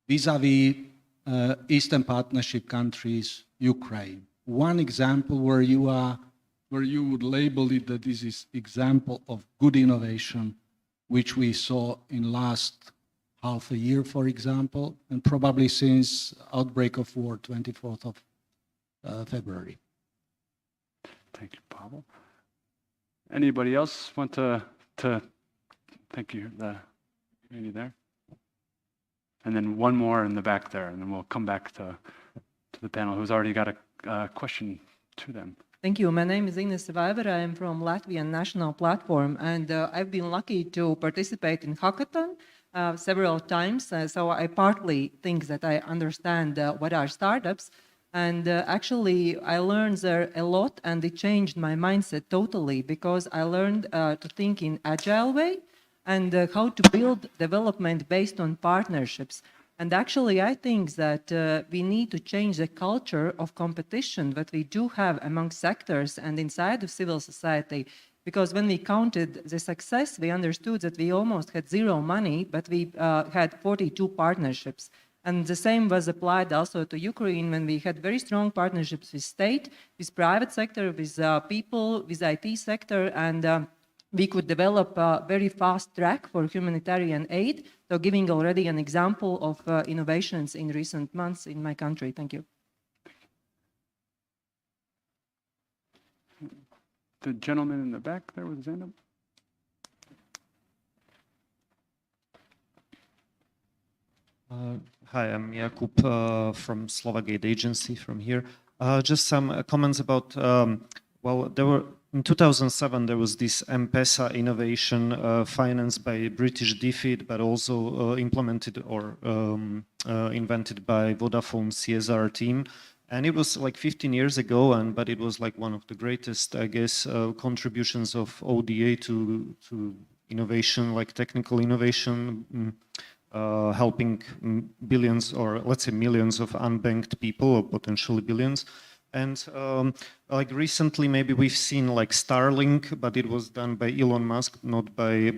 vis-à-vis Eastern Partnership countries, Ukraine. One example where you would label it that this is example of good innovation, which we saw in last half a year, for example, and probably since outbreak of war, 24th of February. Thank you, Pavel. Anybody else want to thank you, the lady there? And then one more in the back there, and then we'll come back to the panel who's already got a question to them. Thank you. My name is Ines Survivor. I am from Latvian National Platform, and I've been lucky to participate in hackathon several times. So I partly think that I understand what are startups. And actually, I learned there a lot, and it changed my mindset totally, because I learned to think in agile way and how to build development based on partnerships. And actually, I think that we need to change the culture of competition that we do have among sectors and inside of civil society. Because when we counted the success, we understood that we almost had zero money, but we had 42 partnerships. And the same was applied also to Ukraine, when we had very strong partnerships with state, with private sector, with people, with IT sector, and we could develop a very fast track for humanitarian aid. So giving already an example of innovations in recent months in my country. Thank you. The gentleman in the back there with his hand up. Hi, I'm Jakub from Slovak Agency from here. Just some comments about, well, in 2007, there was this M-Pesa innovation financed by British DFID, but also implemented or invented by Vodafone CSR team. And it was like 15 years ago, but it was like one of the greatest, I guess, contributions of ODA to innovation, like technical innovation, helping billions, or let's say millions of unbanked people, or potentially billions. And like recently, maybe we've seen like Starlink, but it was done by Elon Musk, not by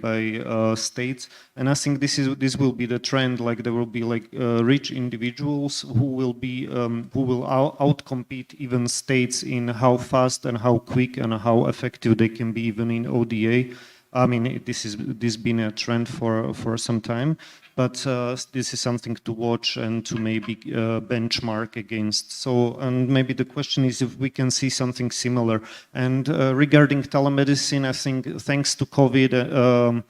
states. And I think this will be the trend. Like there will be like rich individuals who will outcompete even states in how fast and how quick and how effective they can be, even in ODA. I mean, this has been a trend for some time, but this is something to watch and to maybe benchmark against. So, and maybe the question is if we can see something similar. And regarding telemedicine, I think thanks to COVID,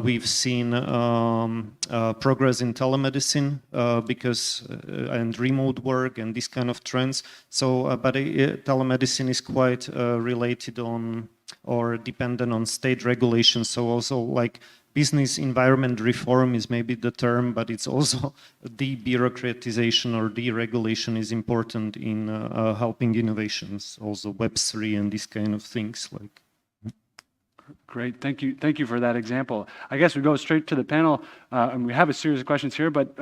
we've seen progress in telemedicine because and remote work and these kind of trends. So, but telemedicine is quite related on or dependent on state regulations. So also like business environment reform is maybe the term, but it's also de-bureaucratization or deregulation is important in helping innovations, also Web3 and these kind of things. Like. Great, thank you for that example. I guess we go straight to the panel, and we have a series of questions here, but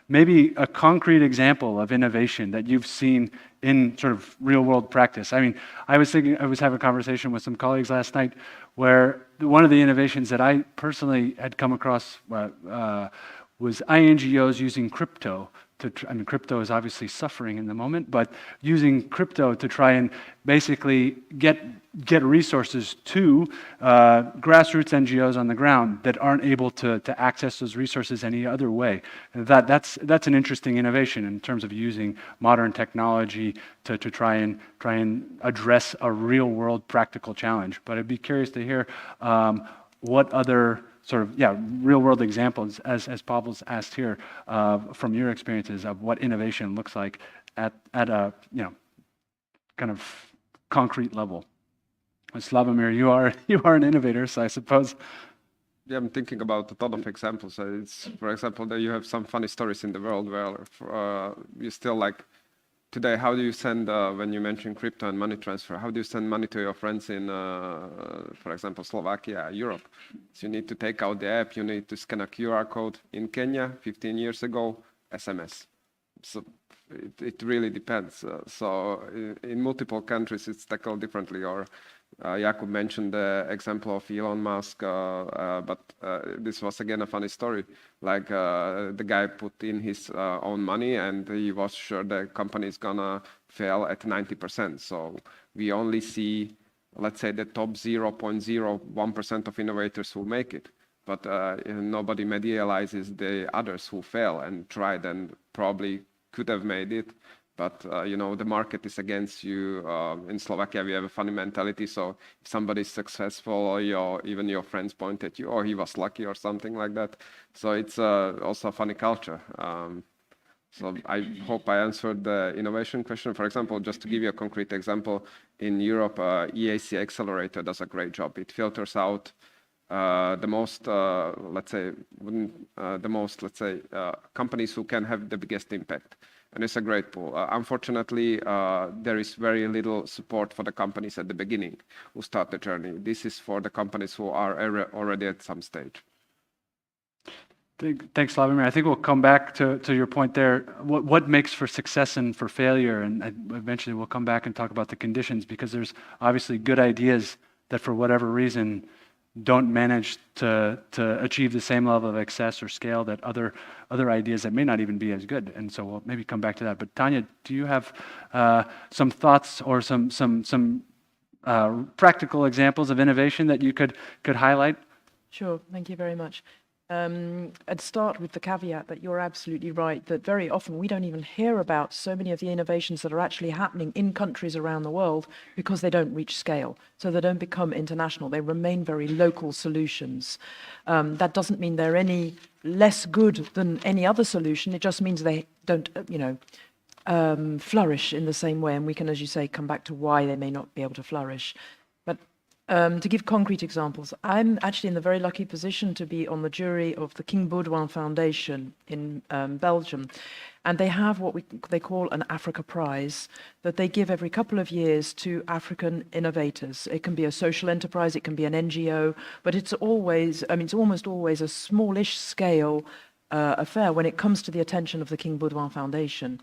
maybe a concrete example of innovation that you've seen in sort of real world practice. I mean, I was having a conversation with some colleagues last night where one of the innovations that I personally had come across was INGOs using crypto. I mean, crypto is obviously suffering in the moment, but using crypto to try and basically get resources to grassroots NGOs on the ground that aren't able to access those resources any other way. That's an interesting innovation in terms of using modern technology to try and address a real world practical challenge. But I'd be curious to hear what other sort of, real world examples, as Pavel's asked here, from your experiences of what innovation looks like at a, kind of concrete level. Slavomir, you are an innovator, so I suppose. Yeah, I'm thinking about a ton of examples. It's, for example, that you have some funny stories in the world where you still like, today, how do you send, when you mention crypto and money transfer, how do you send money to your friends in, for example, Slovakia, Europe? So you need to take out the app, you need to scan a QR code. In Kenya, 15 years ago, SMS. So it really depends. So in multiple countries, it's tackled differently. Or Jakub mentioned the example of Elon Musk, but this was again a funny story. Like the guy put in his own money and he was sure the company is gonna fail at 90%. So we only see, let's say, the top 0.01% of innovators who make it. But nobody medializes the others who fail and tried and probably could have made it. But you know, the market is against you. In Slovakia, we have a funny mentality. So if somebody is successful, or even your friends point at you, oh, he was lucky or something like that. So it's also a funny culture. So I hope I answered the innovation question. For example, just to give you a concrete example, in Europe, EAC Accelerator does a great job. It filters out the most, companies who can have the biggest impact. And it's a great pool. Unfortunately, there is very little support for the companies at the beginning who start the journey. This is for the companies who are already at some stage. Thanks, Slavomir. I think we'll come back to your point there. What makes for success and for failure? And eventually we'll come back and talk about the conditions, because there's obviously good ideas that for whatever reason don't manage to achieve the same level of access or scale that other ideas that may not even be as good. And so we'll maybe come back to that. But Tanya, do you have some thoughts or some practical examples of innovation that you could highlight? Sure, thank you very much. I'd start with the caveat that you're absolutely right, that very often we don't even hear about so many of the innovations that are actually happening in countries around the world because they don't reach scale. So they don't become international. They remain very local solutions. That doesn't mean they're any less good than any other solution. It just means they don't, flourish in the same way. And we can, as you say, come back to why they may not be able to flourish. To give concrete examples, I'm actually in the very lucky position to be on the jury of the King Baudouin Foundation in Belgium. And they have what they call an Africa Prize that they give every couple of years to African innovators. It can be a social enterprise, it can be an NGO, but it's almost always a smallish scale affair when it comes to the attention of the King Baudouin Foundation.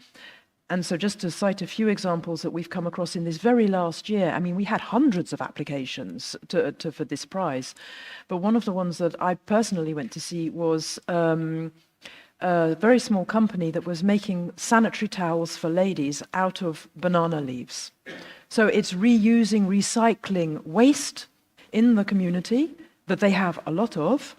And so just to cite a few examples that we've come across in this very last year, I mean, we had hundreds of applications for this prize. But one of the ones that I personally went to see was a very small company that was making sanitary towels for ladies out of banana leaves. So it's reusing, recycling waste in the community that they have a lot of,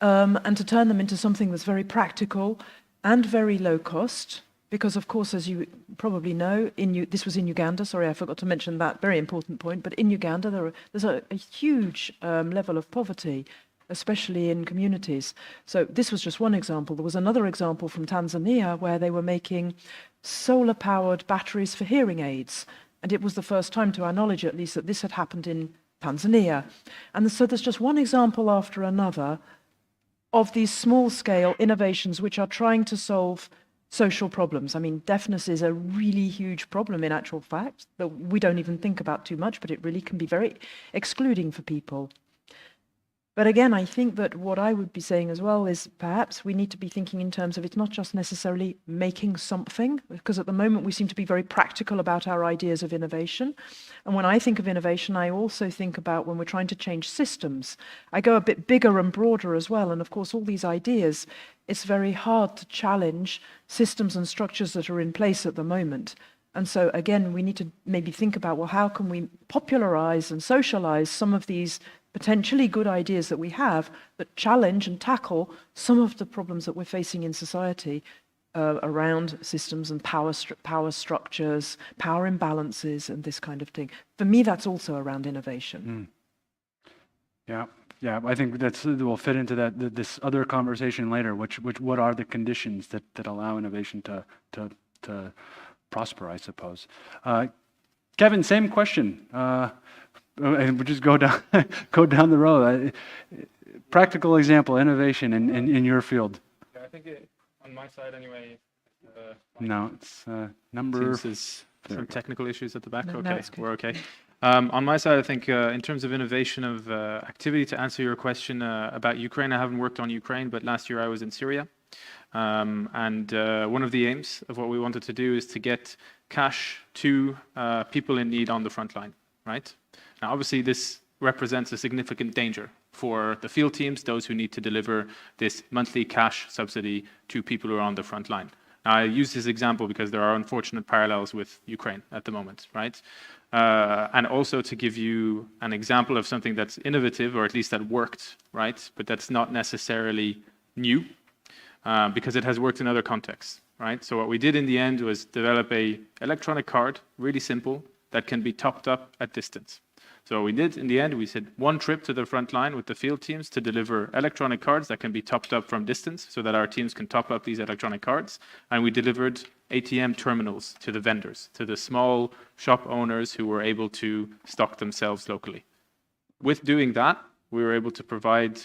and to turn them into something that's very practical and very low cost. Because, of course, as you probably know, this was in Uganda. Sorry, I forgot to mention that very important point. But in Uganda, there's a huge level of poverty, especially in communities. So this was just one example. There was another example from Tanzania where they were making solar-powered batteries for hearing aids. And it was the first time, to our knowledge at least, that this had happened in Tanzania. And so there's just one example after another of these small-scale innovations which are trying to solve social problems. I mean, deafness is a really huge problem in actual fact that we don't even think about too much, but it really can be very excluding for people. But again, I think that what I would be saying as well is perhaps we need to be thinking in terms of it's not just necessarily making something, because at the moment we seem to be very practical about our ideas of innovation. And when I think of innovation, I also think about when we're trying to change systems. I go a bit bigger and broader as well. And of course, all these ideas, it's very hard to challenge systems and structures that are in place at the moment. And so again, we need to maybe think about, well, how can we popularize and socialize some of these potentially good ideas that we have that challenge and tackle some of the problems that we're facing in society around systems and power structures, power imbalances, and this kind of thing. For me, that's also around innovation. Yeah, I think will fit into this other conversation later. What are the conditions that allow innovation to prosper? I suppose. Kevin, same question. And we'll just go down the road. Practical example, innovation in your field. Yeah, I think on my side anyway. No, it's number. Seems there's some technical issues at the back. No, okay, it's good. we're okay. On my side, I think in terms of innovation of activity, to answer your question about Ukraine, I haven't worked on Ukraine, but last year I was in Syria. And one of the aims of what we wanted to do is to get cash to people in need on the front line, right? Now, obviously, this represents a significant danger for the field teams, those who need to deliver this monthly cash subsidy to people who are on the front line. Now, I use this example because there are unfortunate parallels with Ukraine at the moment, right? And also to give you an example of something that's innovative, or at least that worked, right? But that's not necessarily new, because it has worked in other contexts, right? So what we did in the end was develop a electronic card, really simple, that can be topped up at distance. So what we did in the end, we said one trip to the front line with the field teams to deliver electronic cards that can be topped up from distance so that our teams can top up these electronic cards. And we delivered ATM terminals to the vendors, to the small shop owners who were able to stock themselves locally. With doing that, we were able to provide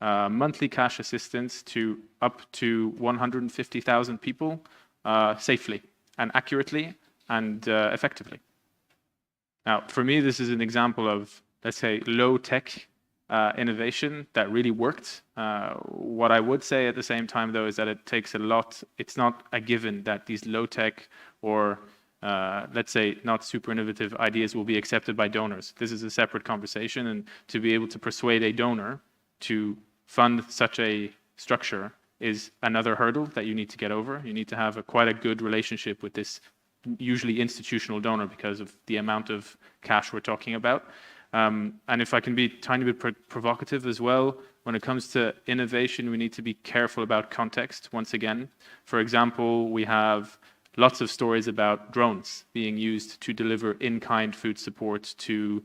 monthly cash assistance to up to 150,000 people safely and accurately and effectively. Now, for me, this is an example of, let's say, low-tech innovation that really worked. What I would say at the same time, though, is that it takes a lot. It's not a given that these low-tech or, let's say, not super innovative ideas will be accepted by donors. This is a separate conversation, and to be able to persuade a donor to fund such a structure is another hurdle that you need to get over. You need to have quite a good relationship with this usually institutional donor because of the amount of cash we're talking about. And if I can be a tiny bit provocative as well, when it comes to innovation, we need to be careful about context once again. For example, we have lots of stories about drones being used to deliver in-kind food support to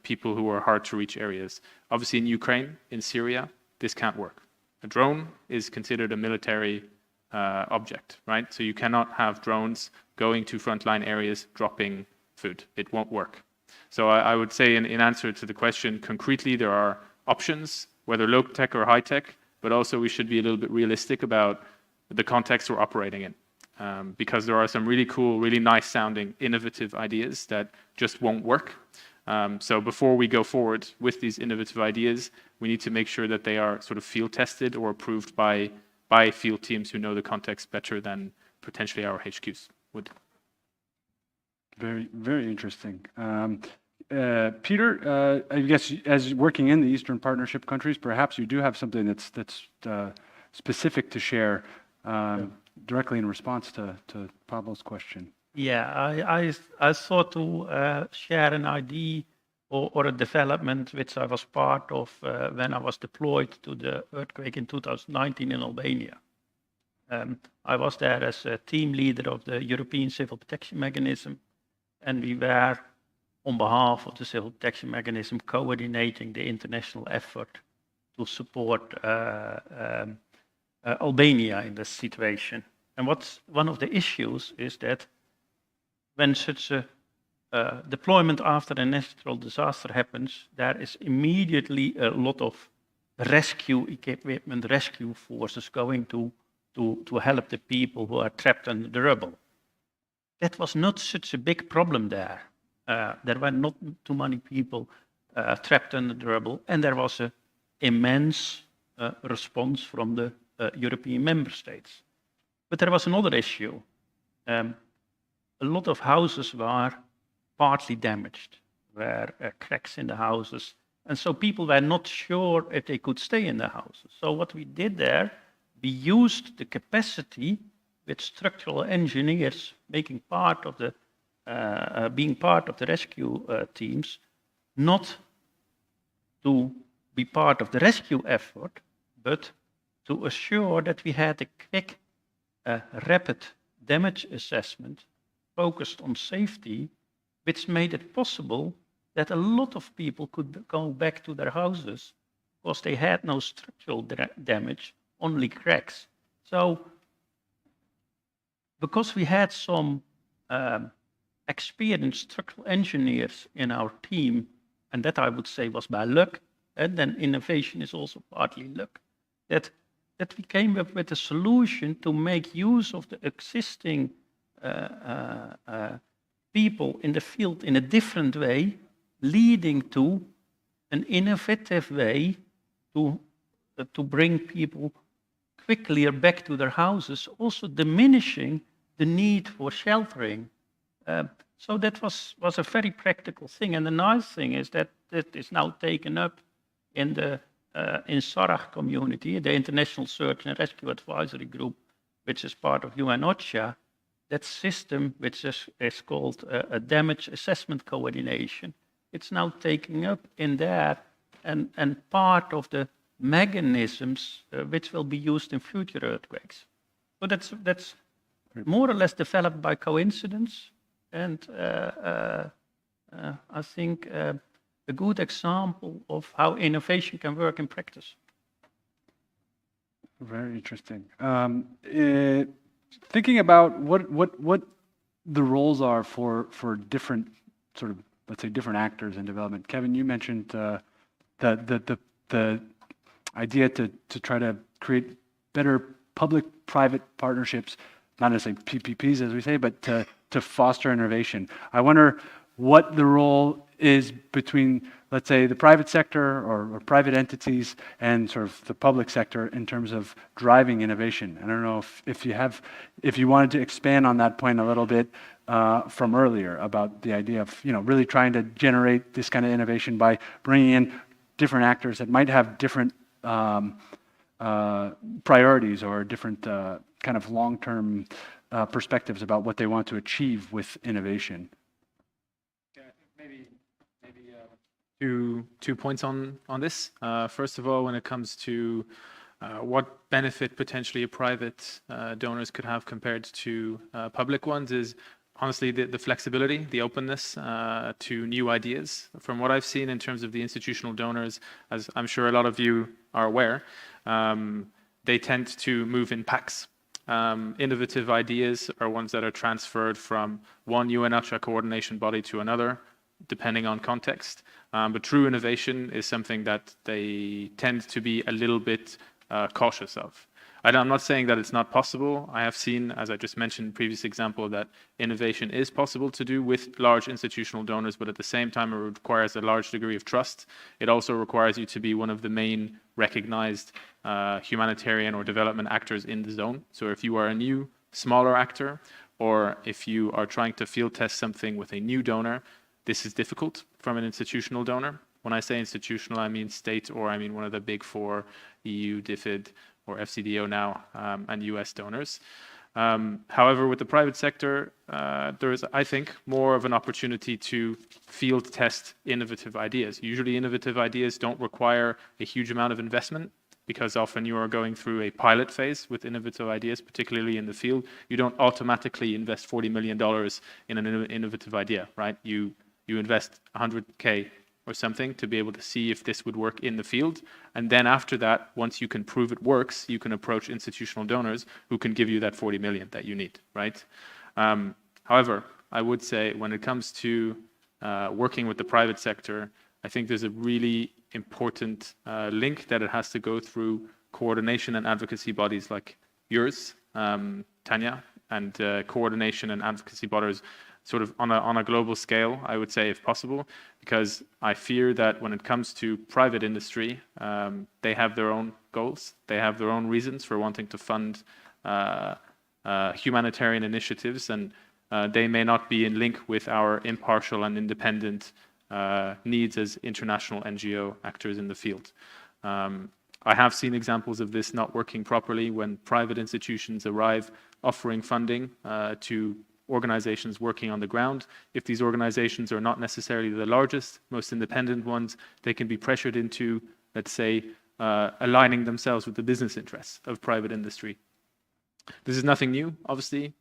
people who are hard to reach areas. Obviously in Ukraine, in Syria, this can't work. A drone is considered a military object, right? So you cannot have drones going to frontline areas dropping food. It won't work. So I would say in answer to the question, concretely, there are options, whether low-tech or high-tech, but also we should be a little bit realistic about the context we're operating in. Because there are some really cool, really nice-sounding, innovative ideas that just won't work. So before we go forward with these innovative ideas, we need to make sure that they are sort of field-tested or approved by field teams who know the context better than potentially our HQs would. Very, very interesting. Peter, I guess as working in the Eastern Partnership countries, perhaps you do have something that's specific to share directly in response to Pablo's question. Yeah, I thought to share an idea or a development which I was part of when I was deployed to the earthquake in 2019 in Albania. I was there as a team leader of the European Civil Protection Mechanism, and we were, on behalf of the Civil Protection Mechanism, coordinating the international effort to support Albania in this situation. And what's one of the issues is that when such a deployment after a natural disaster happens, there is immediately a lot of rescue equipment, rescue forces going to help the people who are trapped under the rubble. That was not such a big problem there. There were not too many people trapped under the rubble, and there was an immense response from the European member states. But there was another issue. A lot of houses were partly damaged, were cracks in the houses, and so people were not sure if they could stay in the houses. So what we did there, we used the capacity with structural engineers making part of the being part of the rescue teams, not to be part of the rescue effort, but to assure that we had a quick, rapid damage assessment focused on safety, which made it possible that a lot of people could go back to their houses because they had no structural damage, only cracks. So, because we had some experienced structural engineers in our team, and that I would say was by luck, and then innovation is also partly luck, that we came up with a solution to make use of the existing people in the field in a different way, leading to an innovative way to bring people quickly back to their houses, also diminishing the need for sheltering. So that was a very practical thing. And the nice thing is that it is now taken up in the in SARAG community, the International Search and Rescue Advisory Group, which is part of UNOCHA. That system, which is called a damage assessment coordination, it's now taking up in that and part of the mechanisms which will be used in future earthquakes. So that's more or less developed by coincidence, and I think a good example of how innovation can work in practice. Very interesting. Thinking about what the roles are for different sort of, let's say, different actors in development. Kevin, you mentioned the idea to try to create better public-private partnerships, not necessarily PPPs as we say, but to foster innovation. I wonder what the role is between, let's say, the private sector or private entities and sort of the public sector in terms of driving innovation. I don't know if you wanted to expand on that point a little bit from earlier about the idea of, really trying to generate this kind of innovation by bringing in different actors that might have different priorities or different kind of long-term perspectives about what they want to achieve with innovation. Yeah, I think maybe two points on this. First of all, when it comes to what benefit potentially private donors could have compared to public ones is honestly the flexibility, the openness to new ideas. From what I've seen in terms of the institutional donors, as I'm sure a lot of you are aware, they tend to move in packs. Innovative ideas are ones that are transferred from one UNOCHA coordination body to another, depending on context. But true innovation is something that they tend to be a little bit cautious of. I'm not saying that it's not possible. I have seen, as I just mentioned in the previous example, that innovation is possible to do with large institutional donors, but at the same time, it requires a large degree of trust. It also requires you to be one of the main recognized humanitarian or development actors in the zone. So if you are a new, smaller actor, or if you are trying to field test something with a new donor, this is difficult from an institutional donor. When I say institutional, I mean state, or I mean one of the big four, EU, DFID, or FCDO now, and US donors. However, with the private sector, there is, I think, more of an opportunity to field test innovative ideas. Usually innovative ideas don't require a huge amount of investment, because often you are going through a pilot phase with innovative ideas, particularly in the field. You don't automatically invest $40 million in an innovative idea, right? You invest 100K or something to be able to see if this would work in the field. And then after that, once you can prove it works, you can approach institutional donors who can give you that 40 million that you need, right? However, I would say when it comes to working with the private sector, I think there's a really important link that it has to go through coordination and advocacy bodies like yours, Tanya, and coordination and advocacy bodies sort of on a global scale, I would say, if possible, because I fear that when it comes to private industry, they have their own goals, they have their own reasons for wanting to fund humanitarian initiatives, and they may not be in link with our impartial and independent needs as international NGO actors in the field. I have seen examples of this not working properly when private institutions arrive offering funding to organizations working on the ground. If these organizations are not necessarily the largest, most independent ones, they can be pressured into, let's say, aligning themselves with the business interests of private industry. This is nothing new, obviously.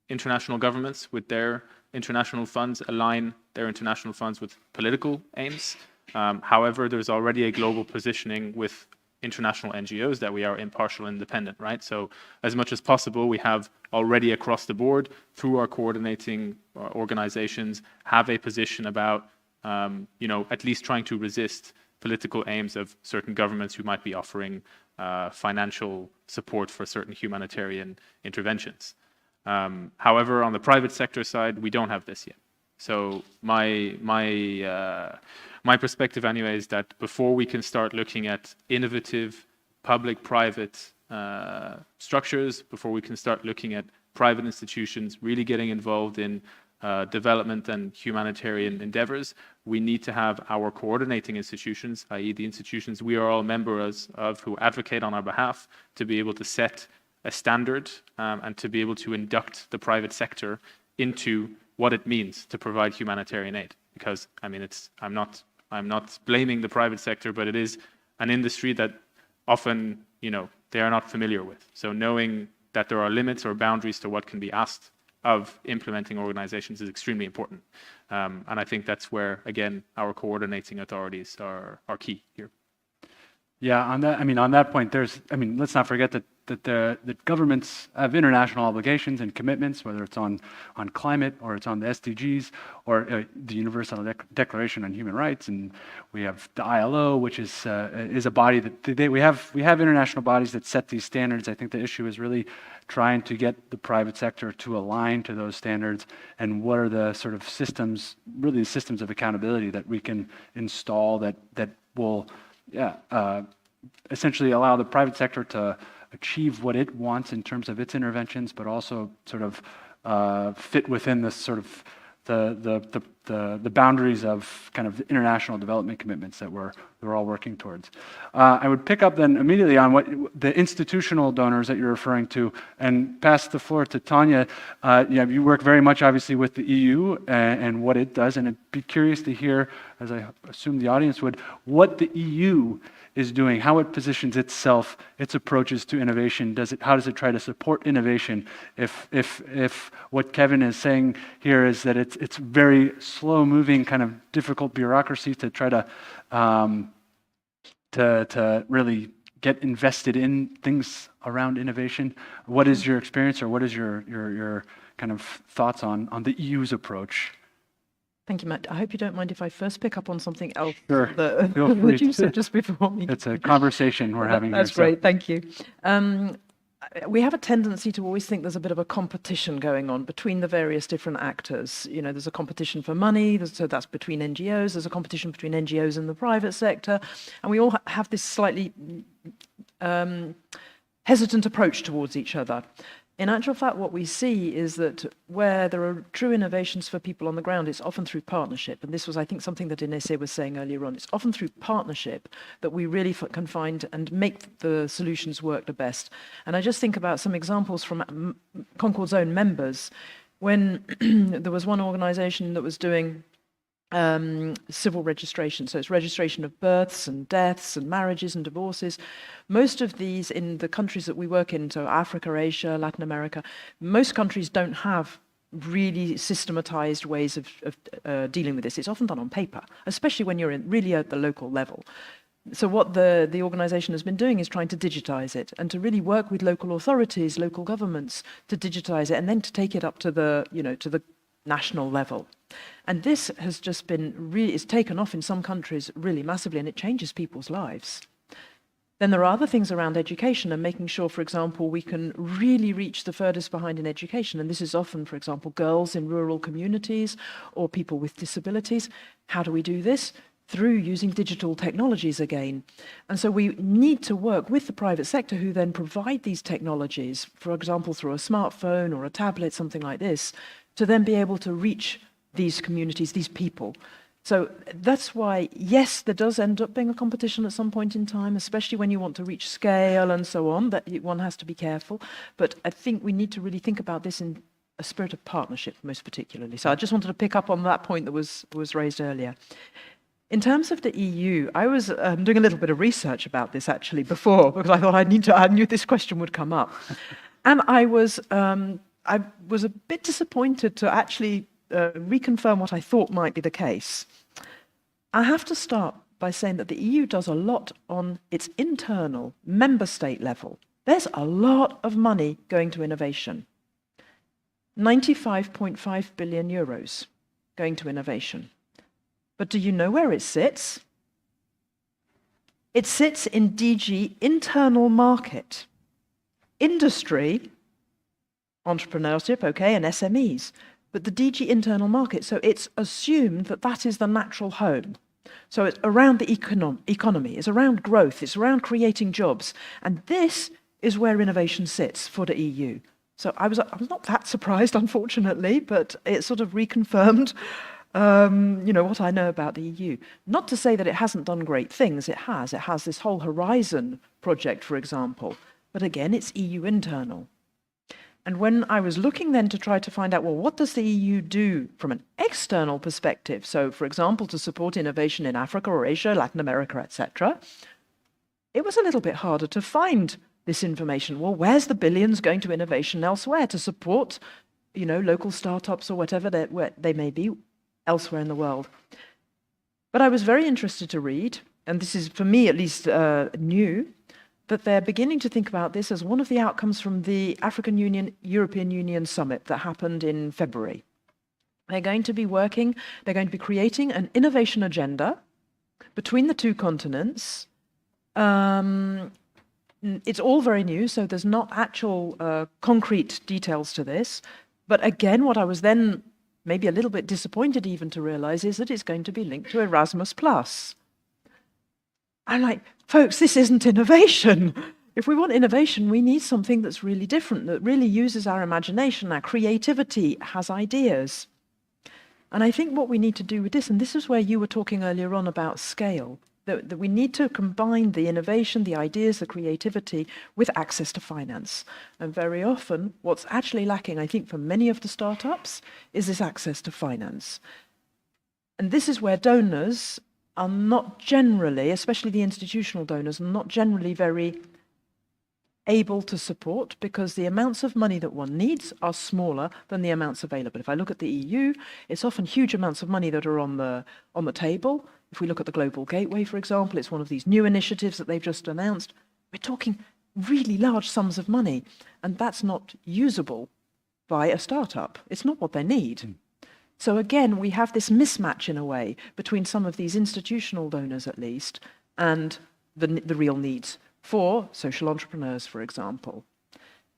International governments with their international funds align their international funds with political aims. However, there's already a global positioning with international NGOs that we are impartial and independent, right? So as much as possible, we have already across the board, through our coordinating organizations, have a position about, at least trying to resist political aims of certain governments who might be offering financial support for certain humanitarian interventions. However, on the private sector side, we don't have this yet. So my perspective anyway is that before we can start looking at innovative public-private structures, before we can start looking at private institutions really getting involved in development and humanitarian endeavors, we need to have our coordinating institutions, i.e. the institutions we are all members of who advocate on our behalf, to be able to set a standard and to be able to induct the private sector into what it means to provide humanitarian aid. Because, I mean, I'm not blaming the private sector, but it is an industry that often, they are not familiar with. So knowing that there are limits or boundaries to what can be asked of implementing organizations is extremely important. And I think that's where, again, our coordinating authorities are key here. Yeah, on that point, let's not forget that governments have international obligations and commitments, whether it's on climate or it's on the SDGs or the Universal Declaration on Human Rights, and we have the ILO, which is a body that we have international bodies that set these standards. I think the issue is really trying to get the private sector to align to those standards, and what are the sort of systems, really the systems of accountability that we can install that will essentially allow the private sector to achieve what it wants in terms of its interventions, but also sort of fit within this sort of the boundaries of kind of international development commitments that we're all working towards. I would pick up then immediately on what the institutional donors that you're referring to, and pass the floor to Tanya. You work very much obviously with the EU and what it does, and I'd be curious to hear, as I assume the audience would, what the EU is doing, how it positions itself, its approaches to innovation. How does it try to support innovation? If what Kevin is saying here is that it's very slow-moving, kind of difficult bureaucracy to try to really get invested in things around innovation. What is your experience, or what is your kind of thoughts on the EU's approach? Thank you, Matt. I hope you don't mind if I first pick up on something else Sure. that you said just before me. It's a conversation we're having That's here. great, thank you. We have a tendency to always think there's a bit of a competition going on between the various different actors. There's a competition for money, so that's between NGOs, there's a competition between NGOs and the private sector, and we all have this slightly hesitant approach towards each other. In actual fact, what we see is that where there are true innovations for people on the ground, it's often through partnership. And this was, I think, something that Inese was saying earlier on. It's often through partnership that we really can find and make the solutions work the best. And I just think about some examples from Concord's own members. When there was one organization that was doing civil registration, so it's registration of births and deaths and marriages and divorces. Most of these in the countries that we work in, so Africa, Asia, Latin America, most countries don't have really systematized ways of dealing with this. It's often done on paper, especially when you're really at the local level. So what the organization has been doing is trying to digitize it and to really work with local authorities, local governments to digitize it, and then to take it up to the national level. And this has just been it's taken off in some countries really massively, and it changes people's lives. Then there are other things around education and making sure, for example, we can really reach the furthest behind in education. And this is often, for example, girls in rural communities or people with disabilities. How do we do this? Through using digital technologies again. And so we need to work with the private sector who then provide these technologies, for example, through a smartphone or a tablet, something like this, to then be able to reach these communities, these people. So that's why, yes, there does end up being a competition at some point in time, especially when you want to reach scale and so on, that one has to be careful. But I think we need to really think about this in a spirit of partnership, most particularly. So I just wanted to pick up on that point that was raised earlier. In terms of the EU, I was doing a little bit of research about this actually before, because I thought I knew this question would come up. And I was a bit disappointed to actually reconfirm what I thought might be the case. I have to start by saying that the EU does a lot on its internal member state level. There's a lot of money going to innovation. 95.5 billion euros going to innovation. But do you know where it sits? It sits in DG internal market. Industry, entrepreneurship, okay, and SMEs. But the DG internal market, so it's assumed that that is the natural home. So it's around the economy, it's around growth, it's around creating jobs. And this is where innovation sits for the EU. So I was not that surprised, unfortunately, but it sort of reconfirmed, what I know about the EU. Not to say that it hasn't done great things. It has. It has this whole Horizon project, for example. But again, it's EU internal. And when I was looking then to try to find out, well, what does the EU do from an external perspective? So, for example, to support innovation in Africa or Asia, Latin America, etc., it was a little bit harder to find this information. Well, where's the billions going to innovation elsewhere to support, local startups or whatever they may be elsewhere in the world? But I was very interested to read, and this is, for me at least, new, that they're beginning to think about this as one of the outcomes from the African Union, European Union summit that happened in February. They're going to be creating an innovation agenda between the two continents. It's all very new, so there's not actual concrete details to this. But again, what I was then maybe a little bit disappointed even to realize is that it's going to be linked to Erasmus+. I'm like, folks, this isn't innovation. If we want innovation, we need something that's really different, that really uses our imagination, our creativity, has ideas. And I think what we need to do with this, and this is where you were talking earlier on about scale, that we need to combine the innovation, the ideas, the creativity with access to finance. And very often, what's actually lacking, I think, for many of the startups, is this access to finance. And this is where donors are not generally, especially the institutional donors, not generally very able to support, because the amounts of money that one needs are smaller than the amounts available. If I look at the EU, it's often huge amounts of money that are on the table. If we look at the Global Gateway, for example, it's one of these new initiatives that they've just announced. We're talking really large sums of money, and that's not usable by a startup. It's not what they need. So again, we have this mismatch in a way between some of these institutional donors, at least, and the real needs for social entrepreneurs, for example.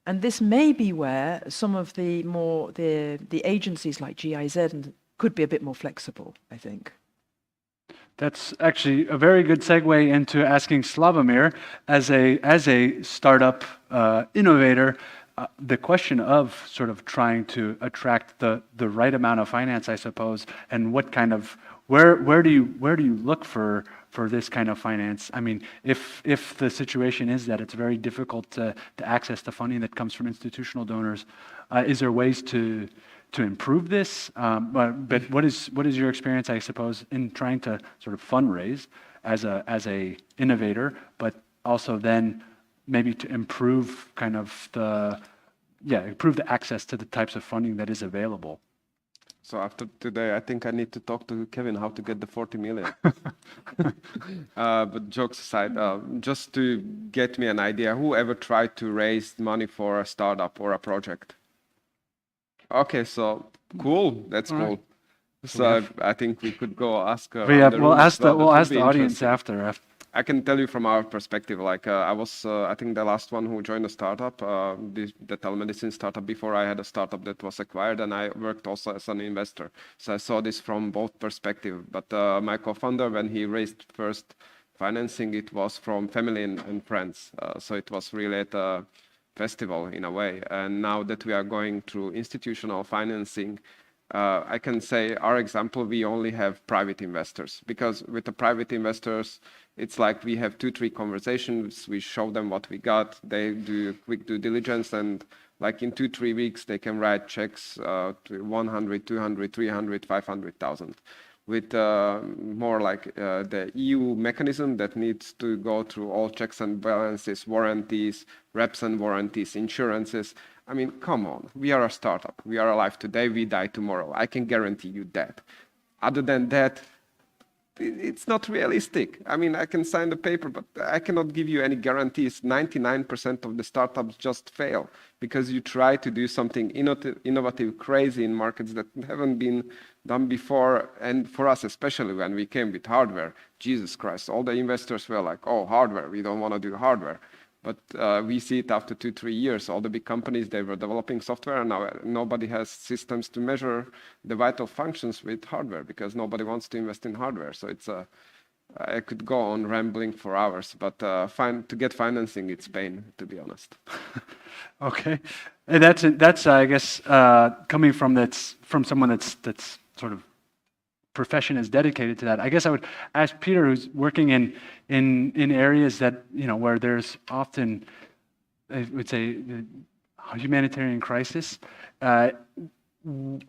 And this may be where some of the agencies like GIZ could be a bit more flexible, I think. That's actually a very good segue into asking Slavomir, as a startup innovator, the question of sort of trying to attract the right amount of finance, I suppose, and what kind of where do you look for this kind of finance? I mean, if the situation is that it's very difficult to access the funding that comes from institutional donors, is there ways to improve this? But what is your experience, I suppose, in trying to sort of fundraise as a innovator, but also then maybe to improve kind of improve the access to the types of funding that is available? So after today, I think I need to talk to Kevin how to get the 40 million. But jokes aside, just to get me an idea, who ever tried to raise money for a startup or a project? Okay, so cool. That's All cool. right. So I think we could go ask. We'll ask the audience after. I can tell you from our perspective, like I was, I think the last one who joined a startup, the telemedicine startup. Before I had a startup that was acquired, and I worked also as an investor. So I saw this from both perspectives. But my co-founder, when he raised first financing, it was from family and friends. So it was really at a festival in a way. And now that we are going through institutional financing, I can say our example, we only have private investors, because with the private investors, it's like we have 2-3 conversations, we show them what we got, they do quick due diligence, and like in 2-3 weeks, they can write checks to 100, 200, 300, 500,000. With more like the EU mechanism that needs to go through all checks and balances, warranties, reps and warranties, insurances. I mean, come on, we are a startup. We are alive today, we die tomorrow. I can guarantee you that. Other than that, it's not realistic. I mean, I can sign the paper, but I cannot give you any guarantees. 99% of the startups just fail because you try to do something innovative, crazy in markets that haven't been done before. And for us, especially when we came with hardware, Jesus Christ, all the investors were like, oh, hardware, we don't want to do hardware. But we see it after 2-3 years. All the big companies, they were developing software, and now nobody has systems to measure the vital functions with hardware because nobody wants to invest in hardware. So it's I could go on rambling for hours, but to get financing, it's pain, to be honest. Okay, and that's I guess coming from someone that's sort of profession is dedicated to that. I guess I would ask Peter, who's working in areas that where there's often, I would say, a humanitarian crisis. When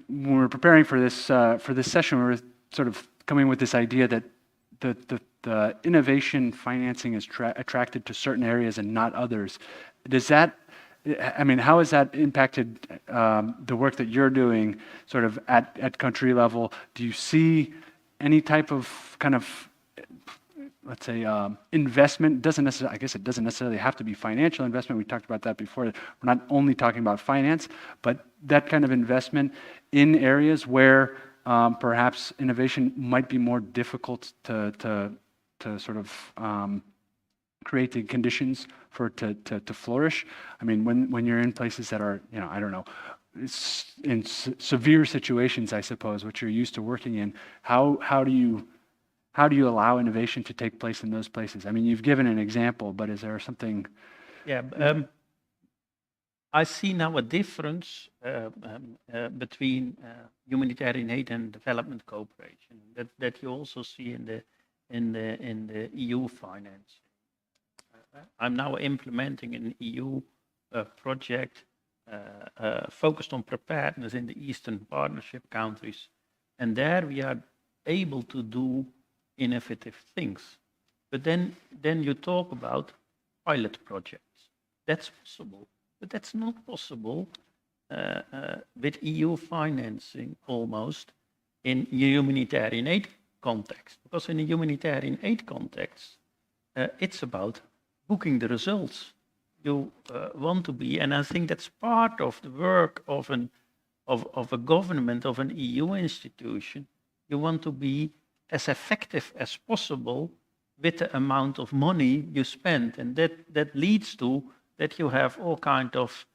we were preparing for this session, we were sort of coming with this idea that the innovation financing is attracted to certain areas and not others. Does that, I mean, how has that impacted the work that you're doing sort of at country level? Do you see any type of kind of, let's say, investment? Doesn't necessarily, I guess it doesn't necessarily have to be financial investment. We talked about that before. We're not only talking about finance, but that kind of investment in areas where perhaps innovation might be more difficult to sort of create the conditions for it to flourish. I mean, when you're in places that are, I don't know, in severe situations, I suppose, which you're used to working in, how do you allow innovation to take place in those places? I mean, you've given an example, but is there something? Yeah, I see now a difference between humanitarian aid and development cooperation that you also see in the EU finance. I'm now implementing an EU project focused on preparedness in the Eastern Partnership countries, and there we are able to do innovative things. But then you talk about pilot projects. That's possible, but that's not possible with EU financing almost in humanitarian aid context. Because in a humanitarian aid context, it's about booking the results. You want to be, and I think that's part of the work of a government, of an EU institution. You want to be as effective as possible with the amount of money you spend, and that leads to that you have all kind of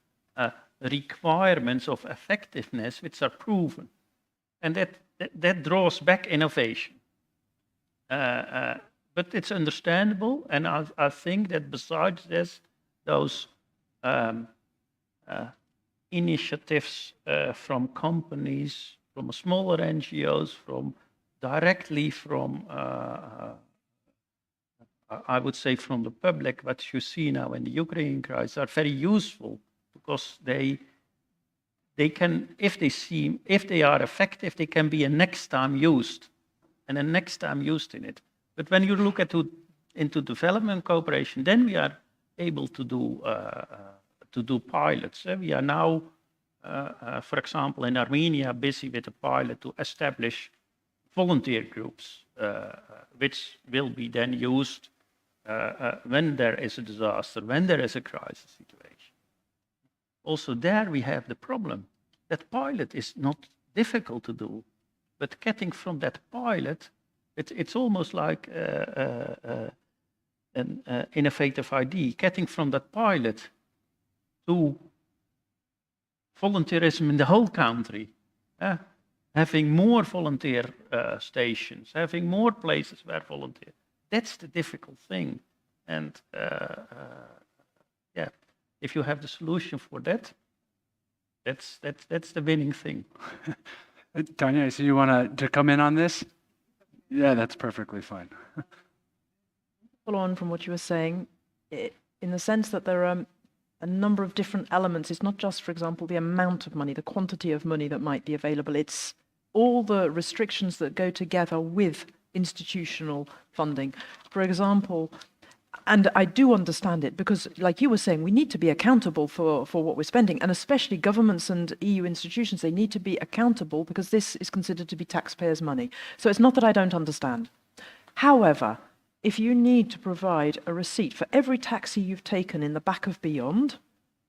requirements of effectiveness which are proven, and that draws back innovation. But it's understandable, and I think that besides this, those initiatives from companies, from smaller NGOs, directly from, I would say from the public, what you see now in the Ukraine crisis, are very useful because they can, if they are effective, they can be a next time used, and a next time used in it. But when you look into development cooperation, then we are able to do pilots. We are now, for example, in Armenia, busy with a pilot to establish volunteer groups, which will be then used when there is a disaster, when there is a crisis situation. Also there we have the problem that pilot is not difficult to do, but getting from that pilot, it's almost like an innovative idea, getting from that pilot to volunteerism in the whole country, having more volunteer stations, having more places where volunteer. That's the difficult thing. And yeah, if you have the solution for that, that's the winning thing. Tanya, I see you want to come in on this? Yeah, that's perfectly fine. Follow on from what you were saying, in the sense that there are a number of different elements. It's not just, for example, the amount of money, the quantity of money that might be available. It's all the restrictions that go together with institutional funding. For example, and I do understand it because, like you were saying, we need to be accountable for what we're spending, and especially governments and EU institutions, they need to be accountable because this is considered to be taxpayers' money. So it's not that I don't understand. However, if you need to provide a receipt for every taxi you've taken in the back of Beyond,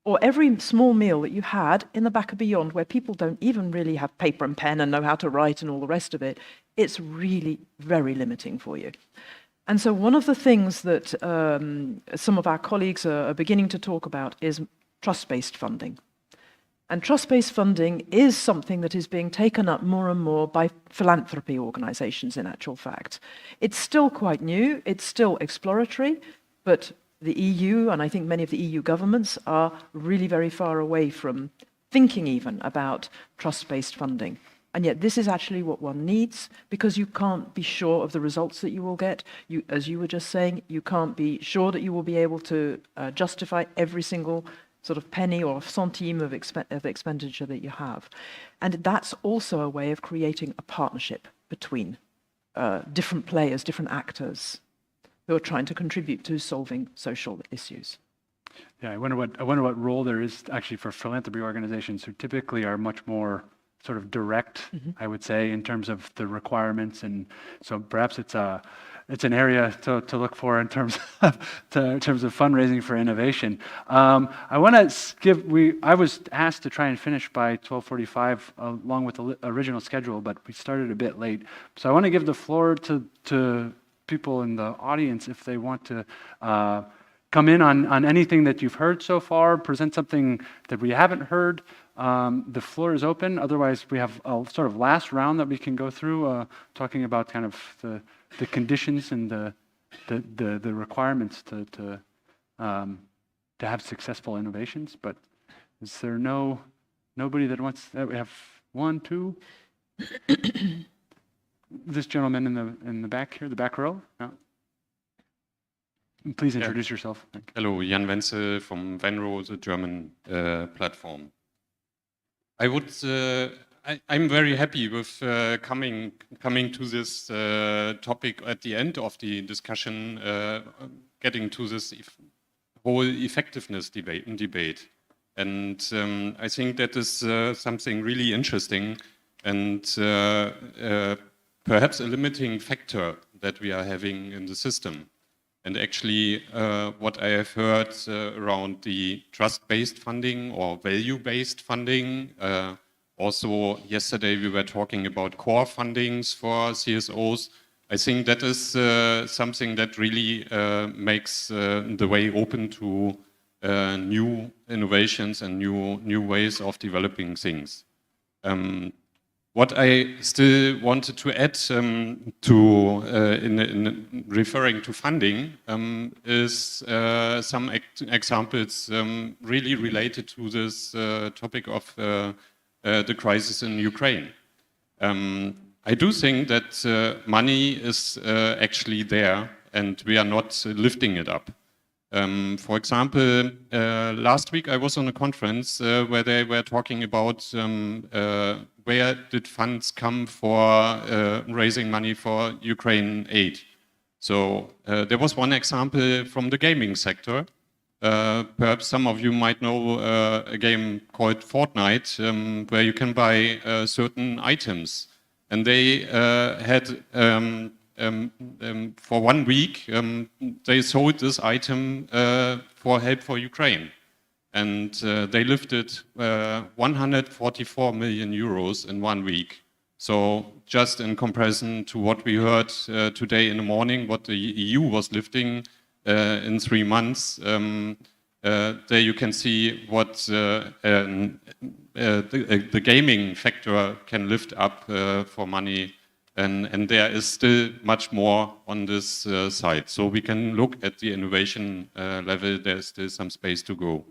or every small meal that you had in the back of Beyond where people don't even really have paper and pen and know how to write and all the rest of it, it's really very limiting for you. And so one of the things that some of our colleagues are beginning to talk about is trust-based funding. And trust-based funding is something that is being taken up more and more by philanthropy organizations, in actual fact. It's still quite new, it's still exploratory, but the EU, and I think many of the EU governments, are really very far away from thinking even about trust-based funding. And yet this is actually what one needs, because you can't be sure of the results that you will get. You, as you were just saying, you can't be sure that you will be able to justify every single sort of penny or centime of expenditure that you have. And that's also a way of creating a partnership between different players, different actors who are trying to contribute to solving social issues. Yeah, I wonder what role there is actually for philanthropy organizations who typically are much more sort of direct, I would say, in terms of the requirements, and so perhaps it's an area to look for in terms of fundraising for innovation. I want to I was asked to try and finish by 12:45 along with the original schedule, but we started a bit late. So I want to give the floor to people in the audience if they want to come in on anything that you've heard so far, present something that we haven't heard. The floor is open. Otherwise, we have a sort of last round that we can go through, talking about kind of the conditions and the requirements to have successful innovations. But is there nobody that wants? We have one, two. This gentleman in the back here, the back row. Yeah. Please introduce yourself. Hello, Jan Wenzel from Venro, the German platform. I'm very happy with coming to this topic at the end of the discussion, getting to this whole effectiveness debate. And I think that is something really interesting and perhaps a limiting factor that we are having in the system. And actually, what I have heard around the trust-based funding or value-based funding, also yesterday we were talking about core fundings for CSOs. I think that is something that really makes the way open to new innovations and new ways of developing things. What I still wanted to add in referring to funding is some examples really related to this topic of the crisis in Ukraine. I do think that money is actually there and we are not lifting it up. For example, last week I was on a conference where they were talking about where did funds come for raising money for Ukraine aid. So there was one example from the gaming sector. Perhaps some of you might know a game called Fortnite, where you can buy certain items. And they had, for 1 week, they sold this item for help for Ukraine. And they lifted 144 million euros in 1 week. So just in comparison to what we heard today in the morning, what the EU was lifting in 3 months, there you can see what the gaming factor can lift up for money. And there is still much more on this side. So we can look at the innovation level, there's still some space to go.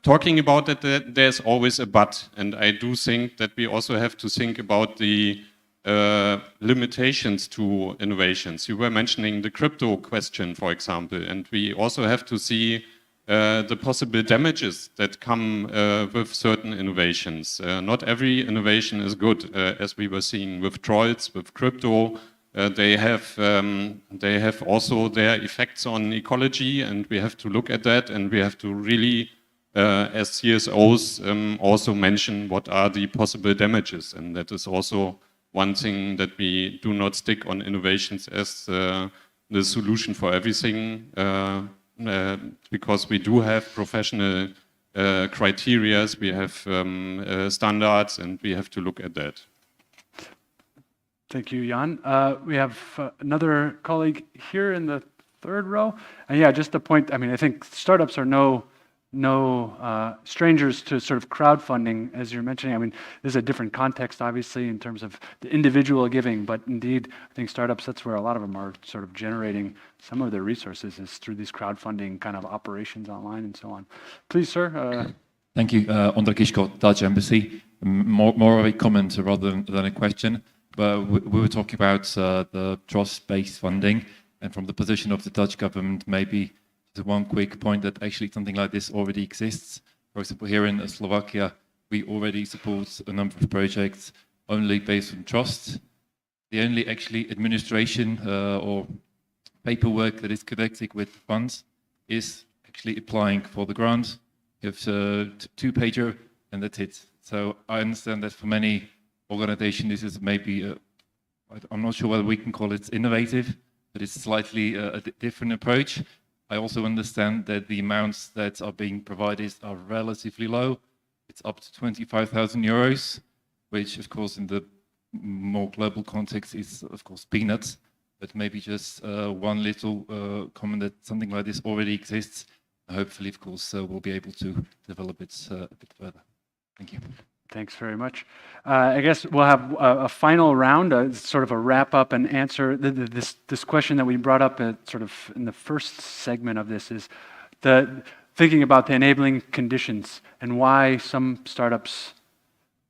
Talking about that, there's always a but, and I do think that we also have to think about the limitations to innovations. You were mentioning the crypto question, for example, and we also have to see the possible damages that come with certain innovations. Not every innovation is good, as we were seeing with trolls, with crypto. They have also their effects on ecology, and we have to look at that, and we have to really, as CSOs, also mention what are the possible damages, and that is also one thing that we do not stick on innovations as the solution for everything, because we do have professional criteria, we have standards, and we have to look at that. Thank you, Jan. We have another colleague here in the third row. And yeah, just the point, I mean, I think startups are no strangers to sort of crowdfunding, as you're mentioning. I mean, this is a different context, obviously, in terms of the individual giving, but indeed, I think startups, that's where a lot of them are sort of generating some of their resources is through these crowdfunding kind of operations online and so on. Please, sir. Thank you. Ondra Kiško, Dutch Embassy. More of a comment rather than a question, but we were talking about the trust-based funding, and from the position of the Dutch government, maybe just one quick point that actually something like this already exists. For example, here in Slovakia, we already support a number of projects only based on trust. The only actually administration or paperwork that is connected with funds is actually applying for the grant. You have a two-pager and that's it. So I understand that for many organizations this is maybe, I'm not sure whether we can call it innovative, but it's slightly a different approach. I also understand that the amounts that are being provided are relatively low. It's up to 25,000 euros, which of course in the more global context is of course peanuts, but maybe just one little comment that something like this already exists. Hopefully, of course, we'll be able to develop it a bit further. Thank you. Thanks very much. I guess we'll have a final round, sort of a wrap up and answer this question that we brought up sort of in the first segment of this is thinking about the enabling conditions and why some startups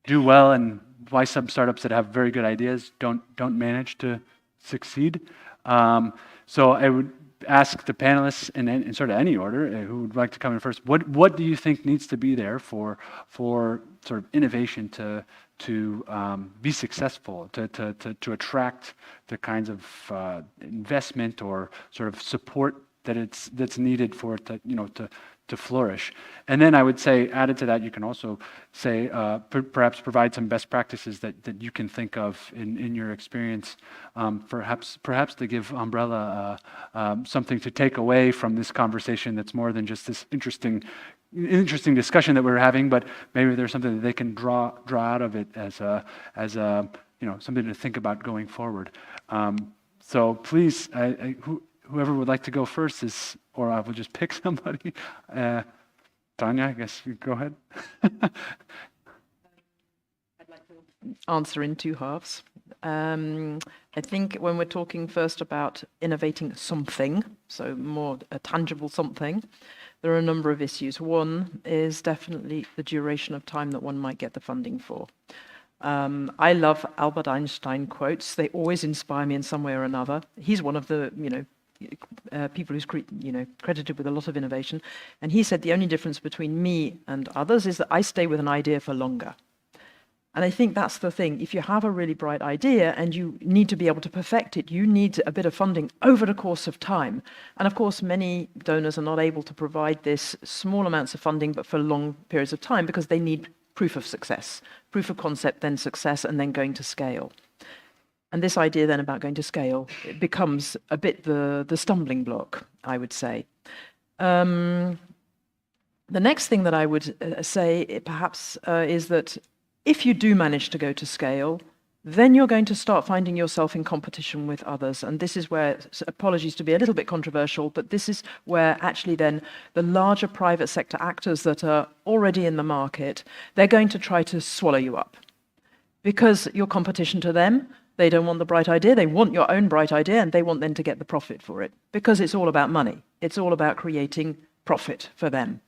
do well and why some startups that have very good ideas don't manage to succeed. So I would ask the panelists in sort of any order who would like to come in first. What do you think needs to be there for sort of innovation to be successful, to attract the kinds of investment or sort of support that's needed for it to flourish? And then I would say, added to that, you can also say perhaps provide some best practices that you can think of in your experience, perhaps to give Ambrela something to take away from this conversation that's more than just this interesting discussion that we're having, but maybe there's something that they can draw out of it as something to think about going forward. So please, whoever would like to go first or I will just pick somebody. Tanya, I guess you go ahead. I'd like to answer in two halves. I think when we're talking first about innovating something, so more a tangible something, there are a number of issues. One is definitely the duration of time that one might get the funding for. I love Albert Einstein quotes. They always inspire me in some way or another. He's one of the, people who's credited with a lot of innovation. And he said the only difference between me and others is that I stay with an idea for longer. And I think that's the thing. If you have a really bright idea and you need to be able to perfect it, you need a bit of funding over the course of time. And of course, many donors are not able to provide this small amounts of funding, but for long periods of time because they need proof of success, proof of concept, then success, and then going to scale. And this idea then about going to scale, it becomes a bit the stumbling block, I would say. The next thing that I would say perhaps is that if you do manage to go to scale, then you're going to start finding yourself in competition with others. And this is where, apologies to be a little bit controversial, but this is where actually then the larger private sector actors that are already in the market, they're going to try to swallow you up. Because your competition to them, they don't want the bright idea, they want your own bright idea, and they want then to get the profit for it. Because it's all about money. It's all about creating profit for them.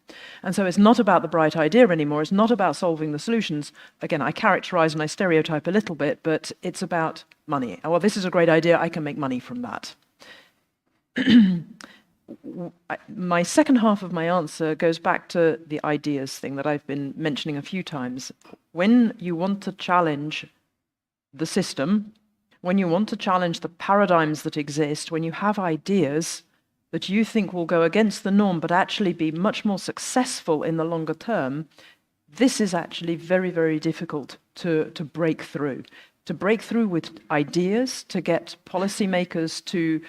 And so it's not about the bright idea anymore, it's not about solving the solutions. Again, I characterize and I stereotype a little bit, but it's about money. Well, this is a great idea, I can make money from that. My second half of my answer goes back to the ideas thing that I've been mentioning a few times. When you want to challenge the system, when you want to challenge the paradigms that exist, when you have ideas that you think will go against the norm but actually be much more successful in the longer term, this is actually very, very difficult to break through. To break through with ideas, to get policymakers to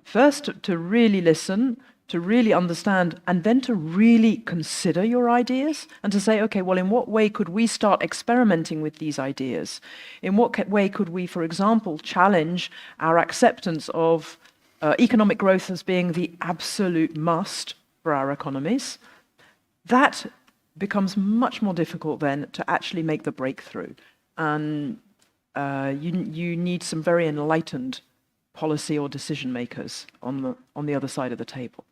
first to really listen, to really understand, and then to really consider your ideas and to say, okay, well, in what way could we start experimenting with these ideas? In what way could we, for example, challenge our acceptance of economic growth as being the absolute must for our economies. That becomes much more difficult then to actually make the breakthrough. And you need some very enlightened policy or decision makers on the other side of the table.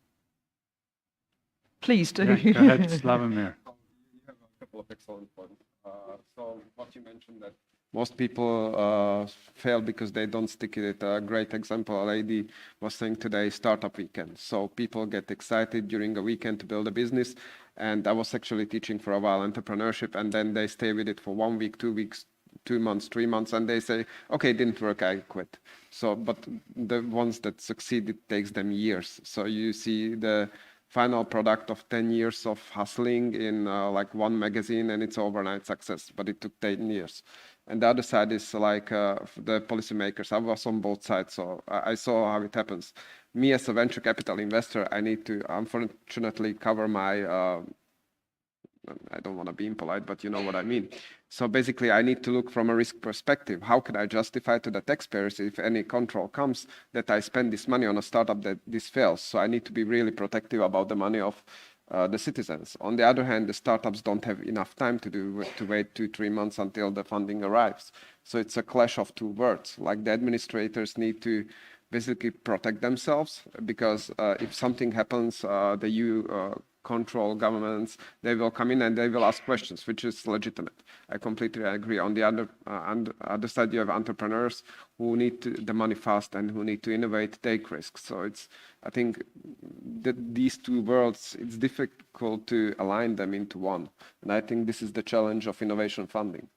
Please do. Yeah, go ahead, Slavomir. You have a couple of excellent points. So what you mentioned that most people fail because they don't stick to it. A great example, a lady was saying today, startup weekend. So people get excited during a weekend to build a business. And I was actually teaching for a while entrepreneurship, and then they stay with it for 1 week, 2 weeks, 2 months, 3 months, and they say, okay, it didn't work, I quit. So, but the ones that succeed, it takes them years. So you see the final product of 10 years of hustling in like one magazine, and it's overnight success, but it took 10 years. And the other side is like the policymakers. I was on both sides, so I saw how it happens. Me as a venture capital investor, I need to unfortunately cover my, I don't want to be impolite, but you know what I mean. So basically, I need to look from a risk perspective. How can I justify to the taxpayers, if any control comes, that I spend this money on a startup that this fails? So I need to be really protective about the money of the citizens. On the other hand, the startups don't have enough time to wait 2-3 months until the funding arrives. So it's a clash of two worlds. Like the administrators need to basically protect themselves, because if something happens, the EU control governments, they will come in and they will ask questions, which is legitimate. I completely agree. On the other side, you have entrepreneurs who need the money fast and who need to innovate, take risks. So it's, I think that these two worlds, it's difficult to align them into one. And I think this is the challenge of innovation funding.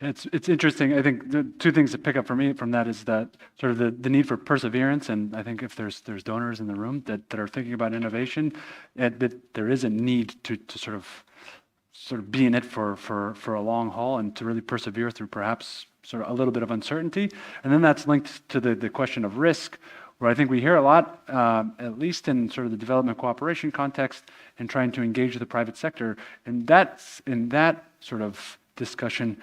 It's interesting. I think the two things to pick up for me from that is that sort of the need for perseverance, and I think if there's donors in the room that are thinking about innovation, that there is a need to sort of be in it for a long haul and to really persevere through perhaps sort of a little bit of uncertainty. And then that's linked to the question of risk, where I think we hear a lot, at least in sort of the development cooperation context, in trying to engage the private sector. And that's in that sort of discussion,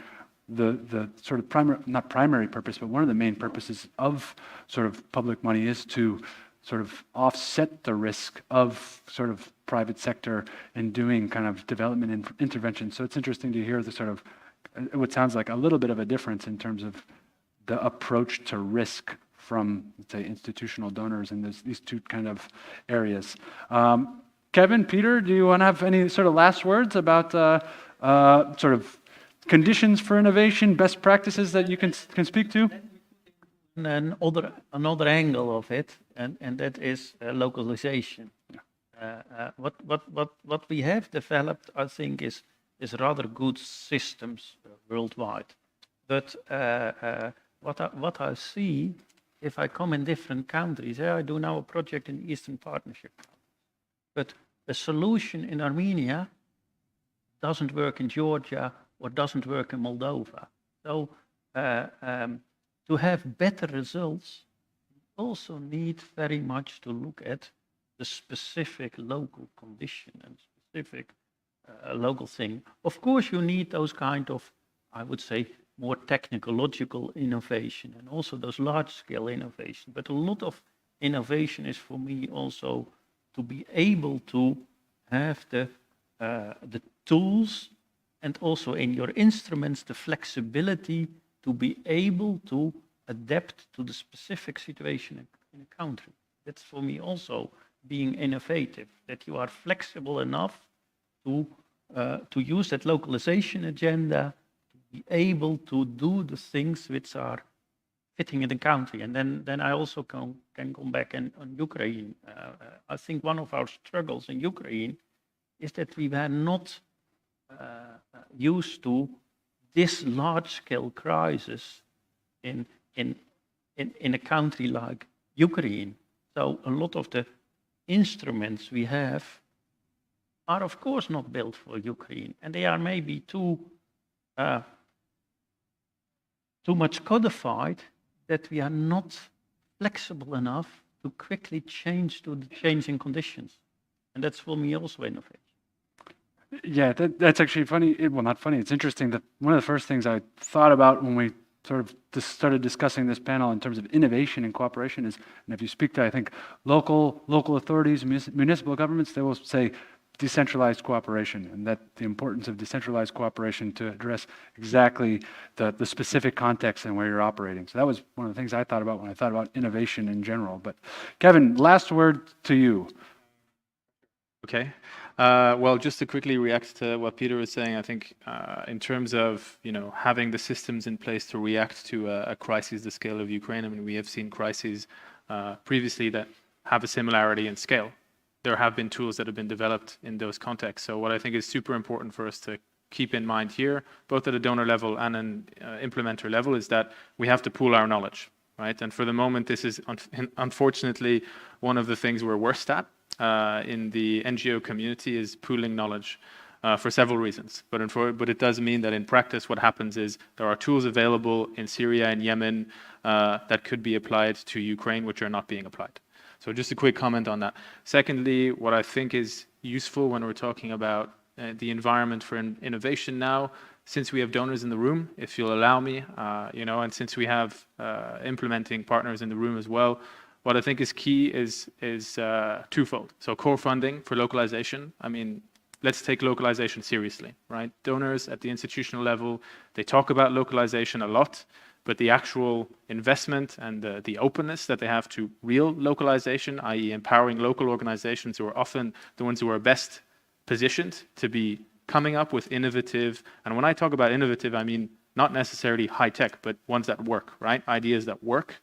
the sort of not primary purpose, but one of the main purposes of sort of public money is to sort of offset the risk of sort of private sector in doing kind of development intervention. So it's interesting to hear the sort of, what sounds like a little bit of a difference in terms of the approach to risk from, let's say, institutional donors in these two kind of areas. Kevin, Peter, do you want to have any sort of last words about sort of conditions for innovation, best practices that you can speak to? Another angle of it, and that is localization. What we have developed, I think, is rather good systems worldwide. But what I see, if I come in different countries, I do now a project in the Eastern Partnership, but a solution in Armenia doesn't work in Georgia or doesn't work in Moldova. So to have better results, you also need very much to look at the specific local condition and specific local thing. Of course, you need those kind of, I would say, more technological innovation and also those large-scale innovation. But a lot of innovation is, for me, also to be able to have the tools and also in your instruments, the flexibility to be able to adapt to the specific situation in a country. That's for me also being innovative, that you are flexible enough to use that localization agenda, to be able to do the things which are fitting in the country. And then I also can come back on Ukraine. I think one of our struggles in Ukraine is that we were not used to this large-scale crisis in a country like Ukraine. So a lot of the instruments we have are, of course, not built for Ukraine, and they are maybe too much codified that we are not flexible enough to quickly change to the changing conditions. And that's for me also innovation. Yeah, that's actually funny. Well, not funny. It's interesting that one of the first things I thought about when we sort of just started discussing this panel in terms of innovation and cooperation is, and if you speak to, I think, local authorities, municipal governments, they will say decentralized cooperation, and that the importance of decentralized cooperation to address exactly the specific context and where you're operating. So that was one of the things I thought about when I thought about innovation in general. But Kevin, last word to you. Okay. Well, just to quickly react to what Peter was saying, I think in terms of having the systems in place to react to a crisis the scale of Ukraine. I mean, we have seen crises previously that have a similarity in scale. There have been tools that have been developed in those contexts. So what I think is super important for us to keep in mind here, both at a donor level and an implementer level, is that we have to pool our knowledge, right? And for the moment, this is unfortunately one of the things we're worst at in the NGO community, is pooling knowledge for several reasons. But it does mean that in practice, what happens is there are tools available in Syria and Yemen that could be applied to Ukraine, which are not being applied. So just a quick comment on that. Secondly, what I think is useful when we're talking about the environment for innovation now, since we have donors in the room, if you'll allow me, and since we have implementing partners in the room as well, what I think is key is twofold. So core funding for localization. I mean, let's take localization seriously, right? Donors at the institutional level, they talk about localization a lot, but the actual investment and the openness that they have to real localization, i.e. empowering local organizations who are often the ones who are best positioned to be coming up with innovative, and when I talk about innovative, I mean not necessarily high tech, but ones that work, right? Ideas that work.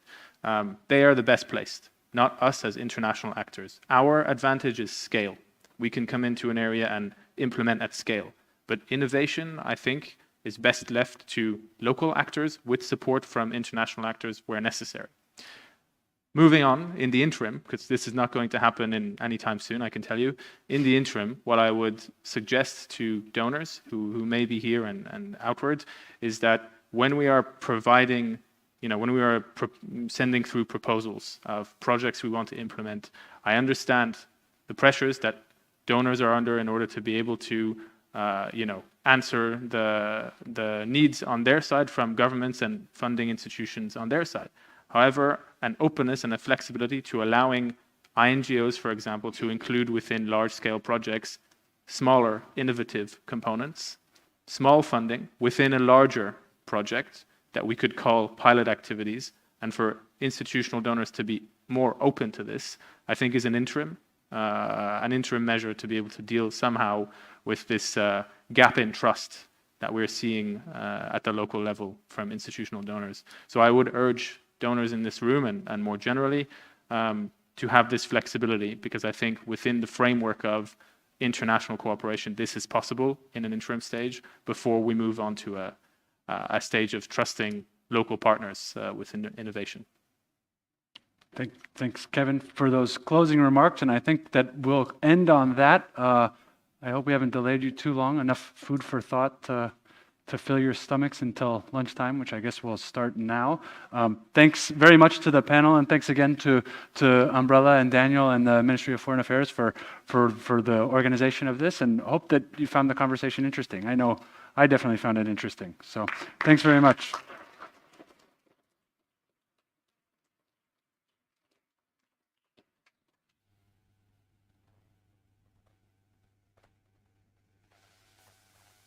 They are the best placed, not us as international actors. Our advantage is scale. We can come into an area and implement at scale. But innovation, I think, is best left to local actors with support from international actors where necessary. Moving on, in the interim, because this is not going to happen in anytime soon, I can tell you, in the interim, what I would suggest to donors who may be here and outwards is that when we are providing, when we are sending through proposals of projects we want to implement, I understand the pressures that donors are under in order to be able to answer the needs on their side from governments and funding institutions on their side. However, an openness and a flexibility to allowing INGOs, for example, to include within large-scale projects smaller, innovative components, small funding within a larger project that we could call pilot activities, and for institutional donors to be more open to this, I think is an interim measure to be able to deal somehow with this gap in trust that we're seeing at the local level from institutional donors. So I would urge donors in this room and more generally to have this flexibility, because I think within the framework of international cooperation, this is possible in an interim stage before we move on to a stage of trusting local partners with innovation. Thanks, Kevin, for those closing remarks, and I think that we'll end on that. I hope we haven't delayed you too long. Enough food for thought to fill your stomachs until lunchtime, which I guess will start now. Thanks very much to the panel, and thanks again to Ambrela and Daniel and the Ministry of Foreign Affairs for the organization of this, and hope that you found the conversation interesting. I know I definitely found it interesting. So thanks very much.